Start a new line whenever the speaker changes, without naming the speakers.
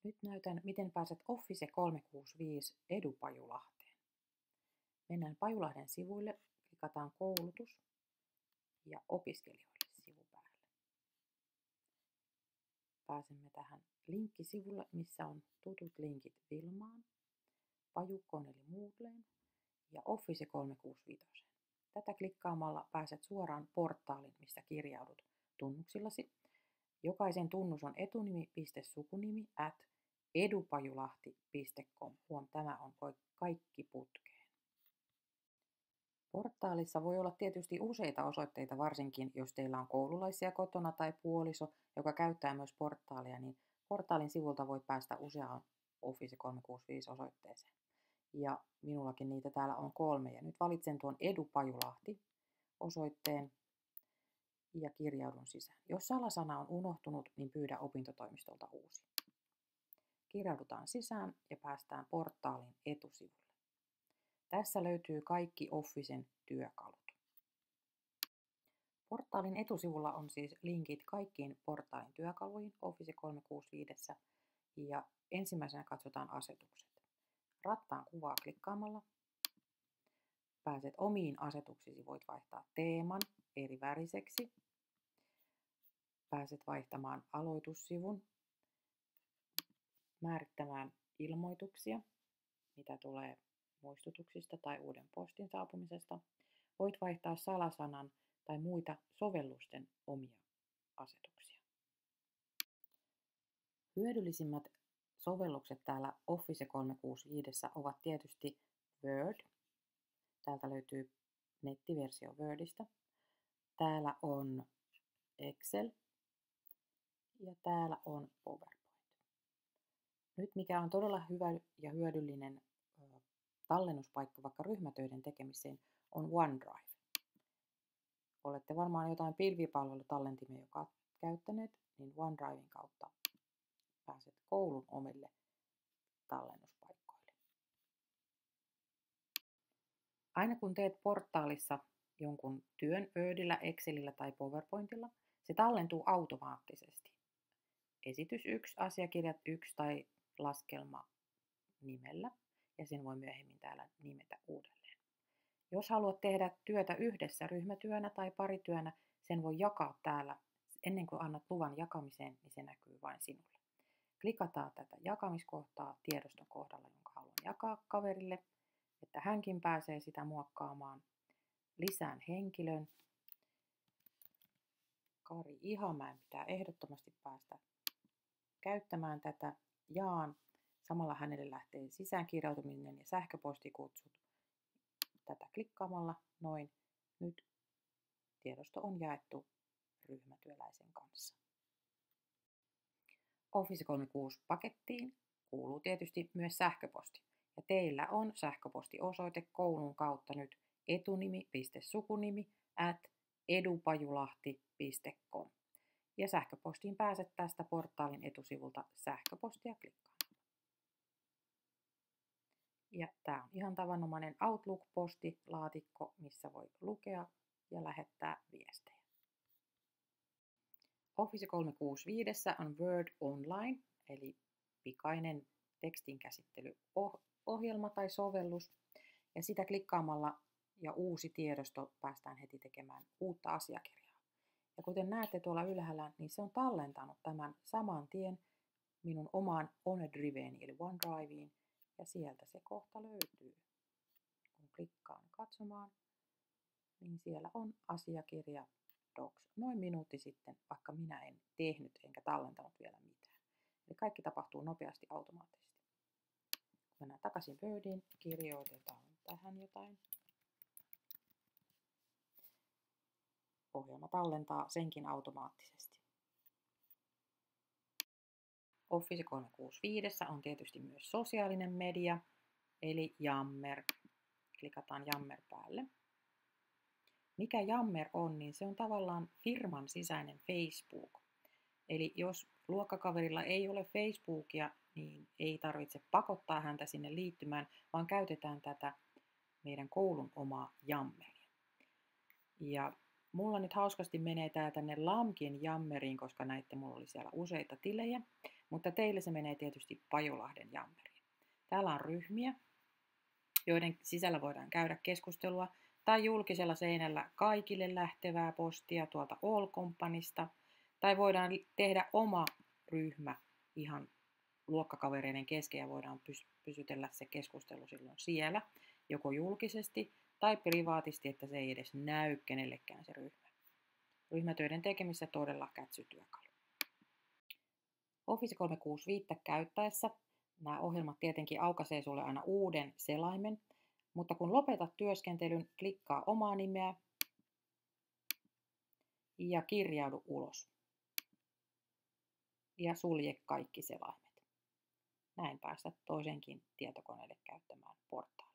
Nyt näytän, miten pääset Office 365 Edupajulahteen. Mennään Pajulahden sivuille, klikataan koulutus ja opiskelijoille sivu päälle. Pääsemme tähän linkkisivulle, missä on tutut linkit Wilmaan, Pajukkoon eli Moodleen ja Office 365. Tätä klikkaamalla pääset suoraan portaaliin, mistä kirjaudut tunnuksillasi. Jokaisen tunnus on etunimi.sukunimi@edupajulahti.com. Tämä on kaikki putkeen. Portaalissa voi olla tietysti useita osoitteita, varsinkin jos teillä on koululaisia kotona tai puoliso, joka käyttää myös portaalia, niin portaalin sivulta voi päästä useaan Office 365 osoitteeseen. Ja minullakin niitä täällä on 3. Ja nyt valitsen tuon Edupajulahti osoitteen ja kirjaudun sisään. Jos salasana on unohtunut, niin pyydä opintotoimistolta uusi. Kirjaudutaan sisään ja päästään portaalin etusivulle. Tässä löytyy kaikki Officen työkalut. Portaalin etusivulla on siis linkit kaikkiin portaalin työkaluihin Office 365 ja ensimmäisenä katsotaan asetukset. Rattaan kuvaa klikkaamalla pääset omiin asetuksisi, voit vaihtaa teeman eri väriseksi. Pääset vaihtamaan aloitussivun, määrittämään ilmoituksia, mitä tulee muistutuksista tai uuden postin saapumisesta. Voit vaihtaa salasanan tai muita sovellusten omia asetuksia. Hyödyllisimmät sovellukset täällä Office 365 ovat tietysti Word. Täältä löytyy nettiversio Wordista. Täällä on Excel ja täällä on PowerPoint. Nyt mikä on todella hyvä ja hyödyllinen tallennuspaikka vaikka ryhmätöiden tekemiseen on OneDrive. Olette varmaan jotain pilvipalvelutallentimia jo käyttäneet, niin OneDriven kautta pääset koulun omille tallennuspaikoille. Aina kun teet portaalissa jonkun työn Wordillä, Excelillä tai PowerPointilla, se tallentuu automaattisesti. Esitys 1, asiakirjat 1 tai laskelma nimellä, ja sen voi myöhemmin täällä nimetä uudelleen. Jos haluat tehdä työtä yhdessä ryhmätyönä tai parityönä, sen voi jakaa täällä. Ennen kuin annat luvan jakamiseen, niin se näkyy vain sinulle. Klikataan tätä jakamiskohtaa tiedoston kohdalla, jonka haluan jakaa kaverille, että hänkin pääsee sitä muokkaamaan. Lisään henkilön. Kari Ihamäen pitää ehdottomasti päästä käyttämään tätä. Jaan. Samalla hänelle lähtee sisäänkirjautuminen ja sähköpostikutsut. Tätä klikkaamalla noin. Nyt tiedosto on jaettu ryhmätyöläisen kanssa. Office 365-pakettiin kuuluu tietysti myös sähköposti. Ja teillä on sähköpostiosoite koulun kautta nyt etunimi.sukunimi@edupajulahti.com. Ja sähköpostiin pääset tästä portaalin etusivulta sähköpostia klikkaamalla. Ja tämä on ihan tavanomainen Outlook-postilaatikko, missä voi lukea ja lähettää viestejä. Office 365 on Word Online, eli pikainen tekstinkäsittelyohjelma tai sovellus. Ja sitä klikkaamalla ja uusi tiedosto päästään heti tekemään uutta asiakirjaa. Ja kuten näette tuolla ylhäällä, niin se on tallentanut tämän saman tien minun omaan OneDriveeni eli OneDriveen. Ja sieltä se kohta löytyy. Kun klikkaan katsomaan, niin siellä on asiakirja Docs. Noin minuutti sitten, vaikka minä en tehnyt enkä tallentanut vielä mitään. Eli kaikki tapahtuu nopeasti automaattisesti. Kun mennään takaisin Wordiin, kirjoitetaan tähän jotain. Ohjelma tallentaa senkin automaattisesti. Office 365 on tietysti myös sosiaalinen media, eli Yammer. Klikataan Yammer päälle. Mikä Yammer on, niin se on tavallaan firman sisäinen Facebook. Eli jos luokkakaverilla ei ole Facebookia, niin ei tarvitse pakottaa häntä sinne liittymään, vaan käytetään tätä meidän koulun omaa Yammeria. Ja mulla nyt hauskasti menee tää tänne LAMKin Yammeriin, koska näitte, mulla oli siellä useita tilejä. mutta teille se menee tietysti Pajulahden jamperiin. Täällä on ryhmiä, joiden sisällä voidaan käydä keskustelua, tai julkisella seinällä kaikille lähtevää postia tuolta All Companysta, tai voidaan tehdä oma ryhmä ihan luokkakavereiden kesken ja voidaan pysytellä se keskustelu silloin siellä, joko julkisesti tai privaatisti, että se ei edes näy kenellekään se ryhmä. Ryhmätöiden tekemisessä todella kätsytyökalu. Office 365 käyttäessä nämä ohjelmat tietenkin aukaisee sulle aina uuden selaimen, mutta kun lopetat työskentelyn, klikkaa omaa nimeä ja kirjaudu ulos. Ja sulje kaikki selaimet. Näin päästä toisenkin tietokoneelle käyttämään portaalia.